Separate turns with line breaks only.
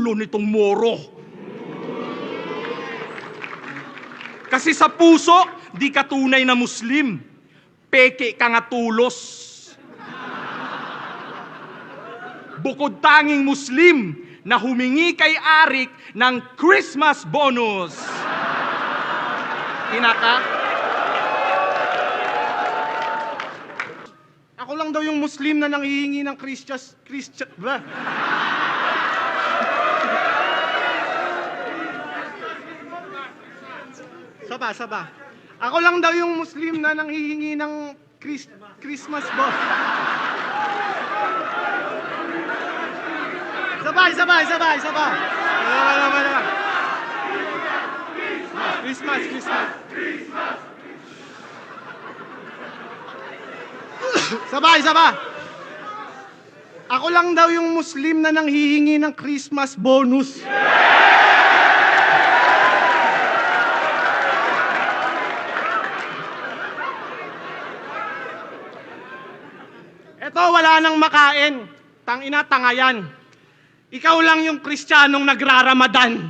ulo nitong Moro. Kasi sa puso, di ka tunay na Muslim. Peke ka nga tulos. Bukod tanging Muslim na humingi kay Arik ng Christmas bonus. Inaka?
Ako lang daw yung Muslim na nanghihingi ng ba? Saba. Ako lang daw yung Muslim na nanghihingi ng Christmas bonus. Sabay. Christmas. Sabay. Ako lang daw yung Muslim na nanghihingi ng Christmas bonus. Eto, wala nang makain. Tangina, tanga yan. Ikaw lang yung Kristiyanong nagraramadan.